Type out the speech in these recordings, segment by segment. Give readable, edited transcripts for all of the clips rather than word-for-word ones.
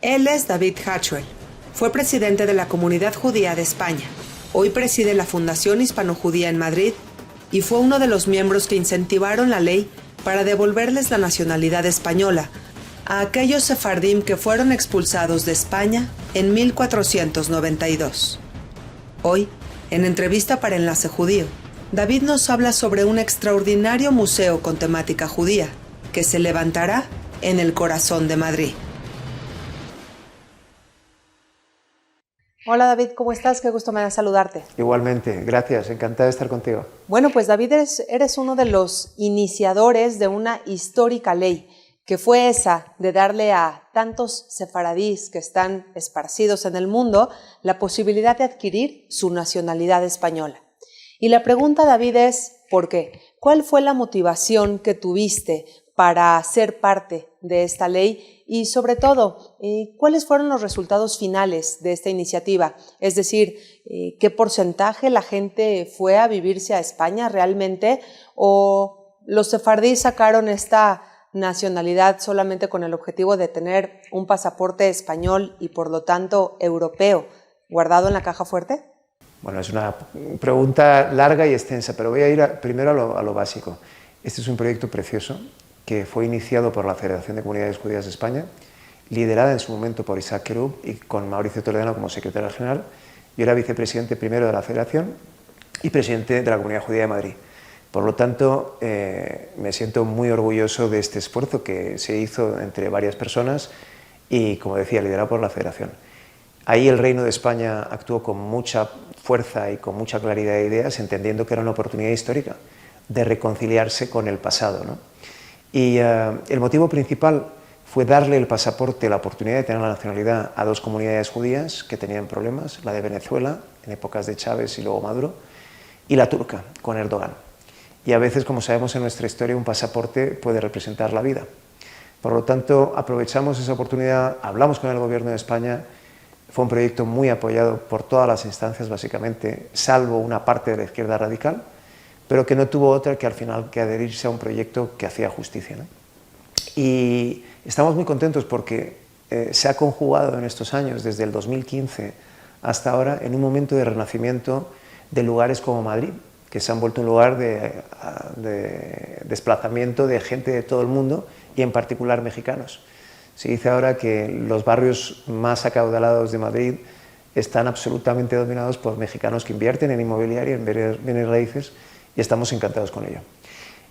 Él es David Hartshell. Fue presidente de la Comunidad Judía de España. Hoy preside la Fundación Hispano-Judía en Madrid y fue uno de los miembros que incentivaron la ley para devolverles la nacionalidad española a aquellos sefardim que fueron expulsados de España en 1492. Hoy, en entrevista para Enlace Judío, David nos habla sobre un extraordinario museo con temática judía que se levantará en el corazón de Madrid. Hola David, ¿cómo estás? Qué gusto me da saludarte. Igualmente, gracias, encantado de estar contigo. Bueno, pues David, eres uno de los iniciadores de una histórica ley, que fue esa de darle a tantos sefaradíes que están esparcidos en el mundo la posibilidad de adquirir su nacionalidad española. Y la pregunta, David, es ¿por qué? ¿Cuál fue la motivación que tuviste para ser parte de esta ley? Y sobre todo, ¿cuáles fueron los resultados finales de esta iniciativa? Es decir, ¿qué porcentaje la gente fue a vivirse a España realmente? ¿O los sefardíes sacaron esta nacionalidad solamente con el objetivo de tener un pasaporte español y por lo tanto europeo guardado en la caja fuerte? Bueno, es una pregunta larga y extensa, pero voy a ir primero a lo básico. Este es un proyecto precioso que fue iniciado por la Federación de Comunidades Judías de España, liderada en su momento por Isaac Kerub y con Mauricio Toledano como secretario general. Yo era vicepresidente primero de la Federación y presidente de la Comunidad Judía de Madrid. Por lo tanto, me siento muy orgulloso de este esfuerzo que se hizo entre varias personas y, como decía, liderado por la Federación. Ahí el Reino de España actuó con mucha fuerza y con mucha claridad de ideas, entendiendo que era una oportunidad histórica de reconciliarse con el pasado, ¿no? Y el motivo principal fue darle el pasaporte, la oportunidad de tener la nacionalidad a dos comunidades judías que tenían problemas, la de Venezuela, en épocas de Chávez y luego Maduro, y la turca, con Erdogan. Y a veces, como sabemos en nuestra historia, un pasaporte puede representar la vida. Por lo tanto, aprovechamos esa oportunidad, hablamos con el Gobierno de España. Fue un proyecto muy apoyado por todas las instancias, básicamente, salvo una parte de la izquierda radical, pero que no tuvo otra que al final que adherirse a un proyecto que hacía justicia, ¿no? Y estamos muy contentos porque se ha conjugado en estos años, desde el 2015 hasta ahora, en un momento de renacimiento de lugares como Madrid, que se han vuelto un lugar de desplazamiento de gente de todo el mundo y en particular mexicanos. Se dice ahora que los barrios más acaudalados de Madrid están absolutamente dominados por mexicanos que invierten en inmobiliaria, en bienes raíces, y estamos encantados con ello.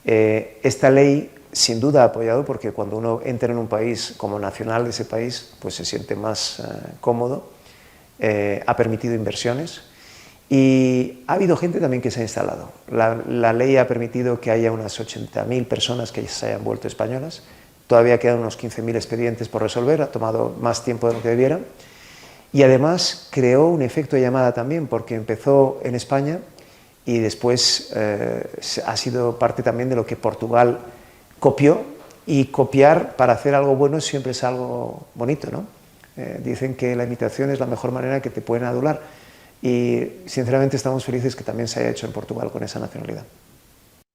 Esta ley, sin duda, ha apoyado, porque cuando uno entra en un país como nacional de ese país, pues se siente más cómodo, ha permitido inversiones y ha habido gente también que se ha instalado. La ley ha permitido que haya unas 80.000 personas que se hayan vuelto españolas. Todavía quedan unos 15.000 expedientes por resolver, ha tomado más tiempo de lo que debiera. Y además creó un efecto de llamada también, porque empezó en España y después ha sido parte también de lo que Portugal copió, y copiar para hacer algo bueno siempre es algo bonito, ¿no? Dicen que la imitación es la mejor manera que te pueden adular, y sinceramente estamos felices que también se haya hecho en Portugal con esa nacionalidad.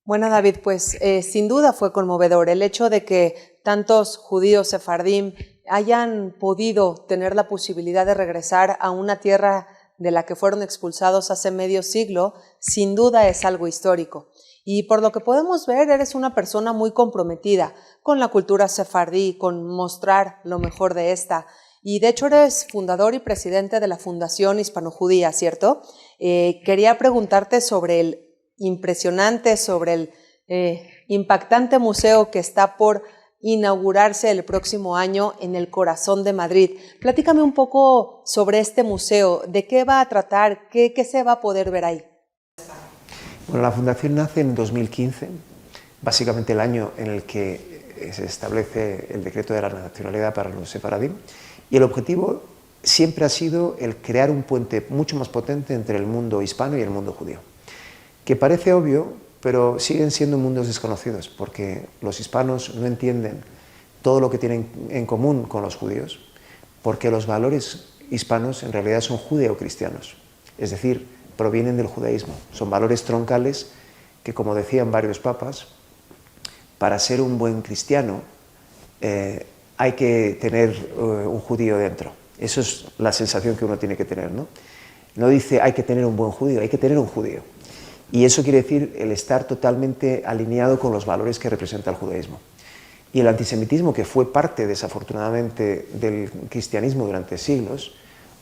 Bueno, David, pues sin duda fue conmovedor el hecho de que tantos judíos sefardim hayan podido tener la posibilidad de regresar a una tierra de la que fueron expulsados hace medio siglo. Sin duda es algo histórico. Y por lo que podemos ver, eres una persona muy comprometida con la cultura sefardí, con mostrar lo mejor de esta. Y de hecho eres fundador y presidente de la Fundación Hispano-Judía, ¿cierto? Quería preguntarte sobre el impresionante, sobre el impactante museo que está por inaugurarse el próximo año en el corazón de Madrid. Platícame un poco sobre este museo, de qué va a tratar, qué se va a poder ver ahí. Bueno, la Fundación nace en 2015, básicamente el año en el que se establece el decreto de la nacionalidad para los sefaradí, y el objetivo siempre ha sido el crear un puente mucho más potente entre el mundo hispano y el mundo judío, que parece obvio, pero siguen siendo mundos desconocidos, porque los hispanos no entienden todo lo que tienen en común con los judíos, porque los valores hispanos en realidad son judeocristianos, es decir, provienen del judaísmo. Son valores troncales que, como decían varios papas, para ser un buen cristiano hay que tener un judío dentro. Eso es la sensación que uno tiene que tener, ¿no? No dice hay que tener un buen judío, hay que tener un judío. Y eso quiere decir el estar totalmente alineado con los valores que representa el judaísmo. Y el antisemitismo, que fue parte, desafortunadamente, del cristianismo durante siglos,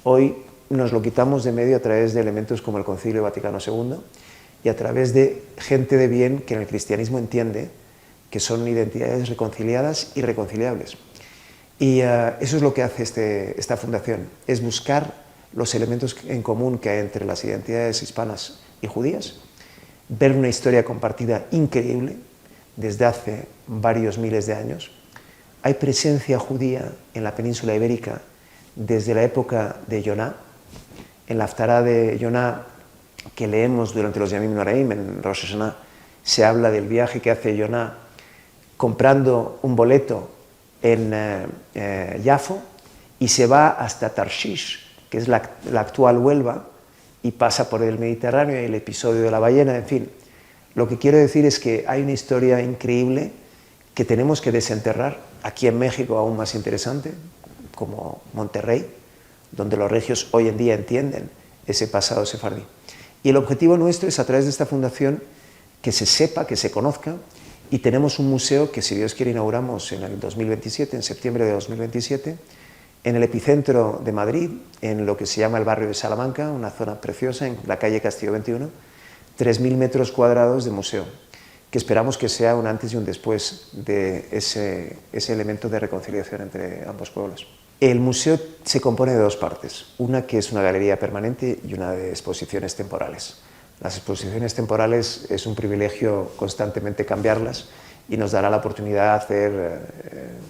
hoy nos lo quitamos de medio a través de elementos como el Concilio Vaticano II y a través de gente de bien que en el cristianismo entiende que son identidades reconciliadas y reconciliables. Y eso es lo que hace esta fundación, es buscar los elementos en común que hay entre las identidades hispanas y judías, ver una historia compartida increíble desde hace varios miles de años. Hay presencia judía en la península ibérica desde la época de Yoná. En la Haftará de Yoná, que leemos durante los Yamim Noraim, en Rosh Hashanah, se habla del viaje que hace Yoná comprando un boleto en Yafo y se va hasta Tarshish, que es la actual Huelva, y pasa por el Mediterráneo y el episodio de la ballena, en fin. Lo que quiero decir es que hay una historia increíble que tenemos que desenterrar, aquí en México aún más interesante, como Monterrey, donde los regios hoy en día entienden ese pasado sefardí. Y el objetivo nuestro es, a través de esta fundación, que se sepa, que se conozca, y tenemos un museo que, si Dios quiere, inauguramos en el 2027, en septiembre de 2027, en el epicentro de Madrid, en lo que se llama el barrio de Salamanca, una zona preciosa, en la calle Castillo 21, 3.000 metros cuadrados de museo, que esperamos que sea un antes y un después de ese elemento de reconciliación entre ambos pueblos. El museo se compone de dos partes, una que es una galería permanente y una de exposiciones temporales. Las exposiciones temporales es un privilegio constantemente cambiarlas y nos dará la oportunidad de hacer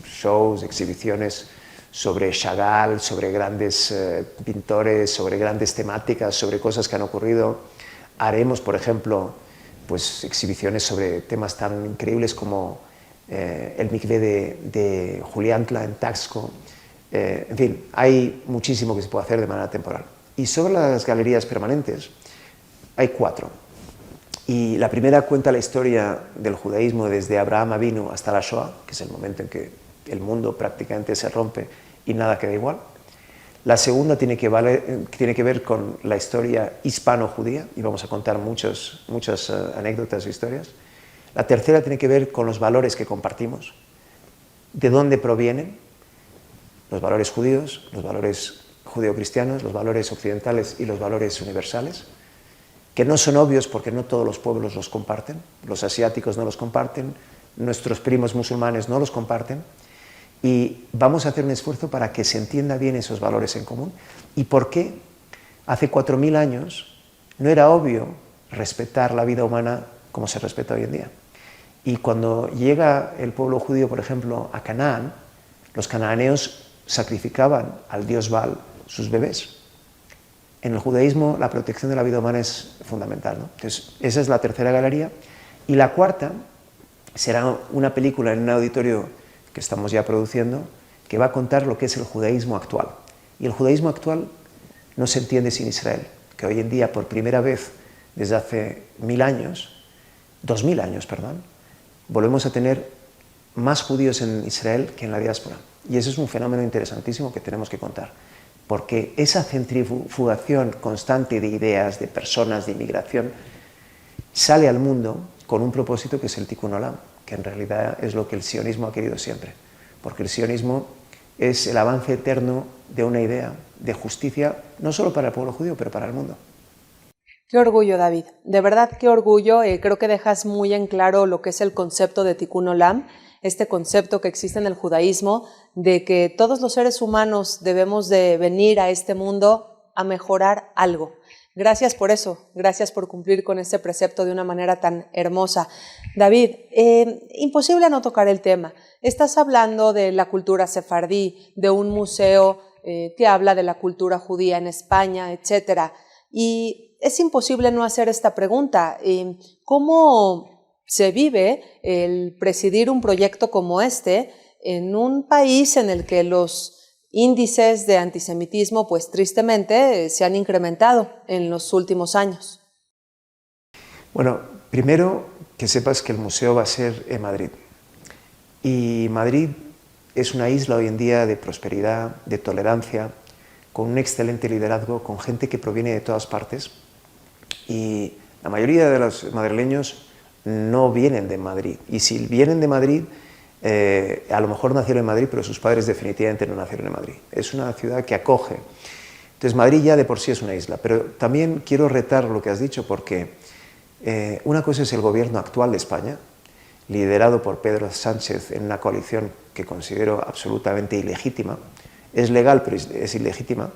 shows, exhibiciones sobre Chagall, sobre grandes pintores, sobre grandes temáticas, sobre cosas que han ocurrido. Haremos, por ejemplo, pues, exhibiciones sobre temas tan increíbles como el mikvé de Juliantla en Taxco. En fin, hay muchísimo que se puede hacer de manera temporal. Y sobre las galerías permanentes, hay 4. Y la primera cuenta la historia del judaísmo desde Abraham Avinu hasta la Shoah, que es el momento en que el mundo prácticamente se rompe y nada queda igual. La segunda tiene que ver con la historia hispano-judía, y vamos a contar muchas anécdotas e historias. La tercera tiene que ver con los valores que compartimos, de dónde provienen los valores judíos, los valores judeocristianos, los valores occidentales y los valores universales, que no son obvios porque no todos los pueblos los comparten, los asiáticos no los comparten, nuestros primos musulmanes no los comparten, y vamos a hacer un esfuerzo para que se entienda bien esos valores en común y por qué hace 4.000 años no era obvio respetar la vida humana como se respeta hoy en día. Y cuando llega el pueblo judío, por ejemplo, a Canaán, los cananeos sacrificaban al dios Baal sus bebés. En el judaísmo la protección de la vida humana es fundamental, ¿no? Entonces, esa es la tercera galería. Y la cuarta será una película en un auditorio que estamos ya produciendo, que va a contar lo que es el judaísmo actual. Y el judaísmo actual no se entiende sin Israel, que hoy en día, por primera vez desde hace 2.000 años, volvemos a tener más judíos en Israel que en la diáspora. Y eso es un fenómeno interesantísimo que tenemos que contar, porque esa centrifugación constante de ideas, de personas, de inmigración, sale al mundo con un propósito que es el Tikkun Olam, que en realidad es lo que el sionismo ha querido siempre, porque el sionismo es el avance eterno de una idea de justicia, no solo para el pueblo judío, pero para el mundo. Qué orgullo, David. De verdad, qué orgullo. Creo que dejas muy en claro lo que es el concepto de Tikkun Olam, este concepto que existe en el judaísmo de que todos los seres humanos debemos de venir a este mundo a mejorar algo. Gracias por eso, gracias por cumplir con este precepto de una manera tan hermosa. David, imposible no tocar el tema. Estás hablando de la cultura sefardí, de un museo que habla de la cultura judía en España, etcétera. Y es imposible no hacer esta pregunta. ¿Cómo se vive el presidir un proyecto como este en un país en el que los índices de antisemitismo, pues tristemente, se han incrementado en los últimos años? Bueno, primero que sepas que el museo va a ser en Madrid. Y Madrid es una isla hoy en día de prosperidad, de tolerancia, con un excelente liderazgo, con gente que proviene de todas partes, y la mayoría de los madrileños no vienen de Madrid, y si vienen de Madrid, a lo mejor nacieron en Madrid, pero sus padres definitivamente no nacieron en Madrid. Es una ciudad que acoge. Entonces Madrid ya de por sí es una isla, pero también quiero retar lo que has dicho, porque una cosa es el gobierno actual de España, liderado por Pedro Sánchez en una coalición que considero absolutamente ilegítima. Es legal, pero es ilegítima.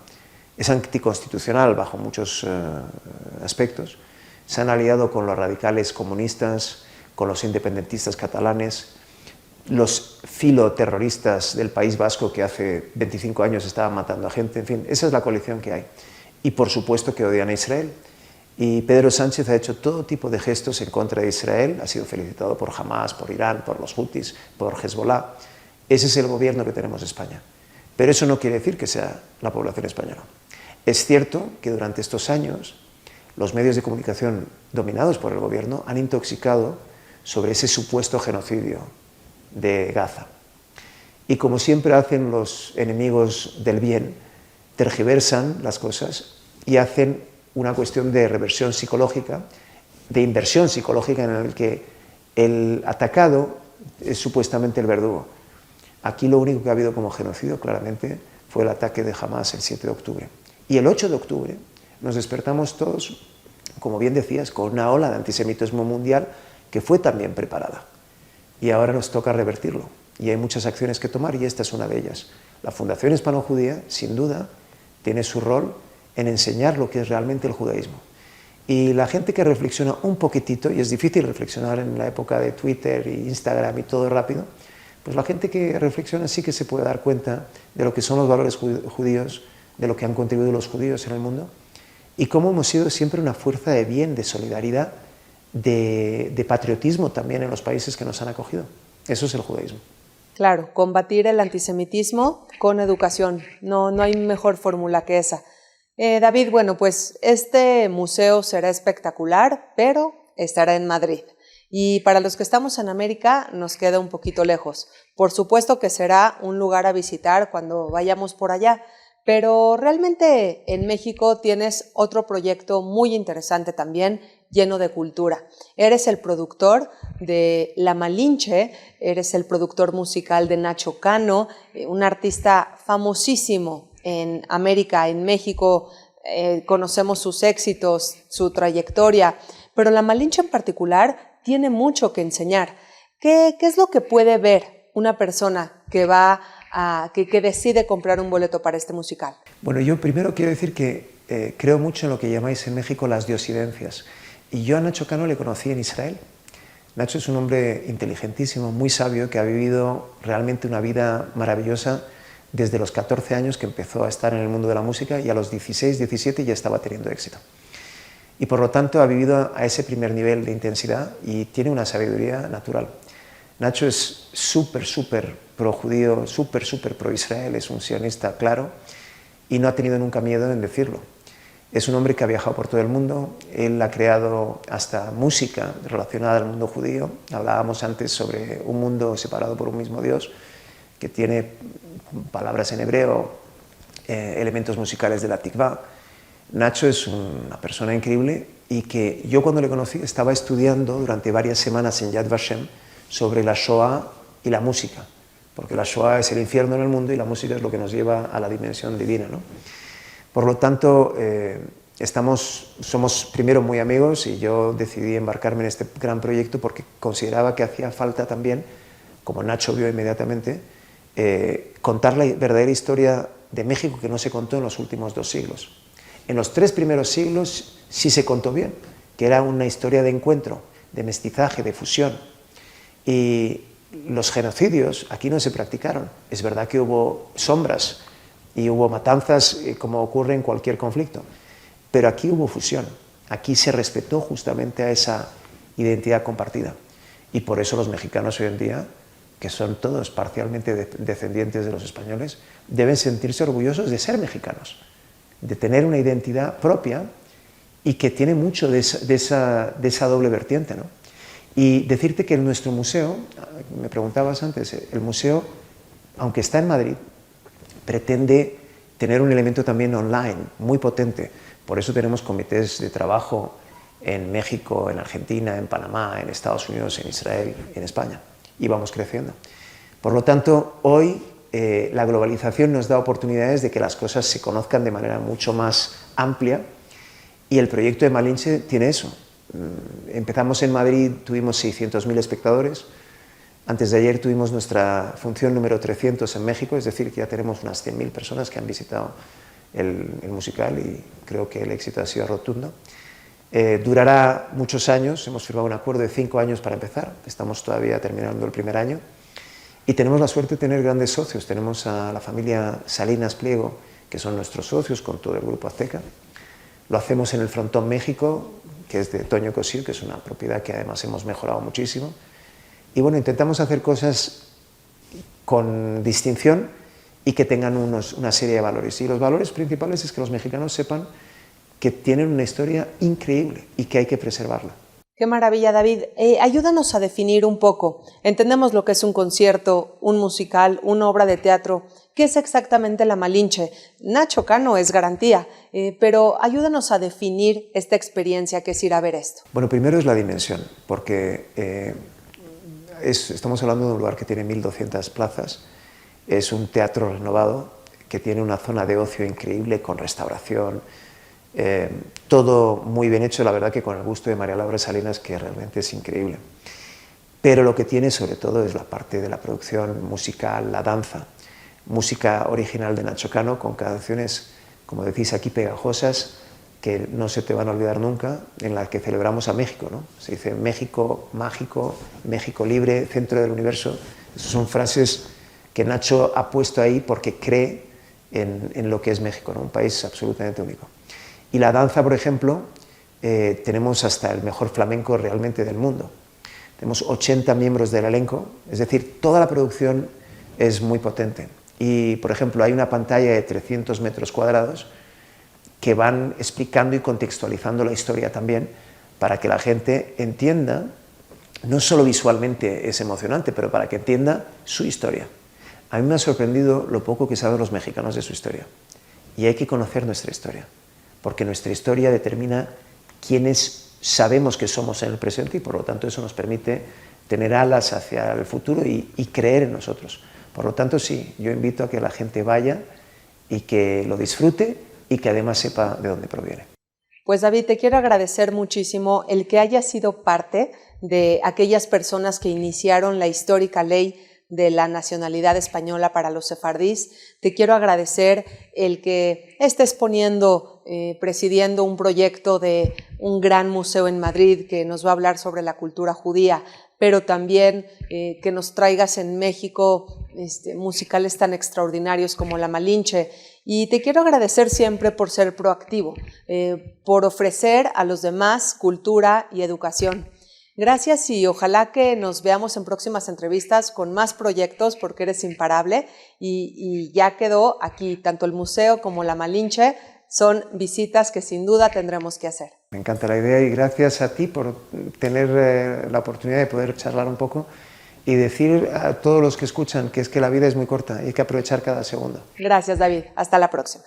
Es anticonstitucional bajo muchos aspectos. Se han aliado con los radicales comunistas, con los independentistas catalanes, los filoterroristas del País Vasco que hace 25 años estaban matando a gente. En fin, esa es la coalición que hay. Y por supuesto que odian a Israel. Y Pedro Sánchez ha hecho todo tipo de gestos en contra de Israel, ha sido felicitado por Hamas, por Irán, por los Hutis, por Hezbollah. Ese es el gobierno que tenemos en España. Pero eso no quiere decir que sea la población española. Es cierto que durante estos años los medios de comunicación dominados por el gobierno han intoxicado sobre ese supuesto genocidio de Gaza. Y como siempre hacen los enemigos del bien, tergiversan las cosas y hacen una cuestión de reversión psicológica, de inversión psicológica en el que el atacado es supuestamente el verdugo. Aquí lo único que ha habido como genocidio, claramente, fue el ataque de Hamas el 7 de octubre. Y el 8 de octubre nos despertamos todos, como bien decías, con una ola de antisemitismo mundial que fue también preparada. Y ahora nos toca revertirlo. Y hay muchas acciones que tomar y esta es una de ellas. La Fundación Hispano-Judía, sin duda, tiene su rol en enseñar lo que es realmente el judaísmo. Y la gente que reflexiona un poquitito, y es difícil reflexionar en la época de Twitter e Instagram y todo rápido, pues la gente que reflexiona sí que se puede dar cuenta de lo que son los valores judíos, de lo que han contribuido los judíos en el mundo, y cómo hemos sido siempre una fuerza de bien, de solidaridad, de patriotismo también en los países que nos han acogido. Eso es el judaísmo. Claro, combatir el antisemitismo con educación. No hay mejor fórmula que esa. David, bueno, pues este museo será espectacular, pero estará en Madrid. Y para los que estamos en América nos queda un poquito lejos. Por supuesto que será un lugar a visitar cuando vayamos por allá, pero realmente en México tienes otro proyecto muy interesante también, lleno de cultura. Eres el productor de La Malinche, eres el productor musical de Nacho Cano, un artista famosísimo en América, en México, conocemos sus éxitos, su trayectoria, pero La Malinche en particular tiene mucho que enseñar. ¿Qué es lo que puede ver una persona que que decide comprar un boleto para este musical? Bueno, yo primero quiero decir que creo mucho en lo que llamáis en México las diosidencias. Y yo a Nacho Cano le conocí en Israel. Nacho es un hombre inteligentísimo, muy sabio, que ha vivido realmente una vida maravillosa desde los 14 años que empezó a estar en el mundo de la música y a los 16, 17 ya estaba teniendo éxito. Y por lo tanto ha vivido a ese primer nivel de intensidad y tiene una sabiduría natural. Nacho es súper pro judío, súper pro Israel, es un sionista claro y no ha tenido nunca miedo en decirlo. Es un hombre que ha viajado por todo el mundo, él ha creado hasta música relacionada al mundo judío. Hablábamos antes sobre un mundo separado por un mismo Dios, que tiene palabras en hebreo, elementos musicales de la Tikvá. Nacho es una persona increíble y que yo cuando le conocí estaba estudiando durante varias semanas en Yad Vashem sobre la Shoah y la música, porque la Shoah es el infierno en el mundo y la música es lo que nos lleva a la dimensión divina, ¿no? Por lo tanto, somos primero muy amigos y yo decidí embarcarme en este gran proyecto porque consideraba que hacía falta también, como Nacho vio inmediatamente, contar la verdadera historia de México que no se contó en los últimos 2 siglos. En los 3 primeros siglos sí se contó bien, que era una historia de encuentro, de mestizaje, de fusión. Y los genocidios aquí no se practicaron. Es verdad que hubo sombras y hubo matanzas como ocurre en cualquier conflicto, pero aquí hubo fusión, aquí se respetó justamente a esa identidad compartida. Y por eso los mexicanos hoy en día, que son todos parcialmente descendientes de los españoles, deben sentirse orgullosos de ser mexicanos, de tener una identidad propia y que tiene mucho de esa doble vertiente, ¿no? Y decirte que en nuestro museo, me preguntabas antes, el museo aunque está en Madrid, pretende tener un elemento también online muy potente. Por eso tenemos comités de trabajo en México, en Argentina, en Panamá, en Estados Unidos, en Israel, en España, y vamos creciendo. Por lo tanto, hoy la globalización nos da oportunidades de que las cosas se conozcan de manera mucho más amplia, y el proyecto de Malinche tiene eso. Empezamos en Madrid, tuvimos 600.000 espectadores. Antes de ayer tuvimos nuestra función número 300 en México, es decir, que ya tenemos unas 100.000 personas que han visitado el musical, y creo que el éxito ha sido rotundo. Durará muchos años, hemos firmado un acuerdo de 5 años para empezar, estamos todavía terminando el primer año, y tenemos la suerte de tener grandes socios. Tenemos a la familia Salinas Pliego, que son nuestros socios con todo el grupo Azteca. Lo hacemos en el Frontón México, que es de Toño Cosío, que es una propiedad que además hemos mejorado muchísimo. Y bueno, intentamos hacer cosas con distinción y que tengan una serie de valores. Y los valores principales es que los mexicanos sepan que tienen una historia increíble y que hay que preservarla. Qué maravilla, David. Ayúdanos a definir un poco. Entendemos lo que es un concierto, un musical, una obra de teatro. ¿Qué es exactamente la Malinche? Nacho Cano es garantía, pero ayúdanos a definir esta experiencia que es ir a ver esto. Bueno, primero es la dimensión, porque estamos hablando de un lugar que tiene 1.200 plazas, es un teatro renovado que tiene una zona de ocio increíble con restauración, todo muy bien hecho, la verdad que con el gusto de María Laura Salinas, que realmente es increíble. Pero lo que tiene sobre todo es la parte de la producción musical, la danza, música original de Nacho Cano con canciones, como decís aquí, pegajosas, que no se te van a olvidar nunca, en las que celebramos a México, ¿no? Se dice México mágico, México libre, centro del universo. Esas son frases que Nacho ha puesto ahí porque cree en lo que es México, ¿no? Un país absolutamente único. Y la danza, por ejemplo, tenemos hasta el mejor flamenco realmente del mundo. Tenemos 80 miembros del elenco, es decir, toda la producción es muy potente. Y, por ejemplo, hay una pantalla de 300 metros cuadrados que van explicando y contextualizando la historia también, para que la gente entienda, no solo visualmente es emocionante, pero para que entienda su historia. A mí me ha sorprendido lo poco que saben los mexicanos de su historia, y hay que conocer nuestra historia, porque nuestra historia determina quiénes sabemos que somos en el presente, y por lo tanto eso nos permite tener alas hacia el futuro y creer en nosotros. Por lo tanto, sí, yo invito a que la gente vaya y que lo disfrute y que además sepa de dónde proviene. Pues David, te quiero agradecer muchísimo el que hayas sido parte de aquellas personas que iniciaron la histórica ley de la nacionalidad española para los sefardíes. Te quiero agradecer el que estés presidiendo un proyecto de un gran museo en Madrid que nos va a hablar sobre la cultura judía, pero también que nos traigas en México musicales tan extraordinarios como la Malinche. Y te quiero agradecer siempre por ser proactivo, por ofrecer a los demás cultura y educación. Gracias, y ojalá que nos veamos en próximas entrevistas con más proyectos, porque eres imparable, y ya quedó aquí, tanto el museo como la Malinche son visitas que sin duda tendremos que hacer. Me encanta la idea, y gracias a ti por tener la oportunidad de poder charlar un poco y decir a todos los que escuchan que es que la vida es muy corta y hay que aprovechar cada segundo. Gracias, David. Hasta la próxima.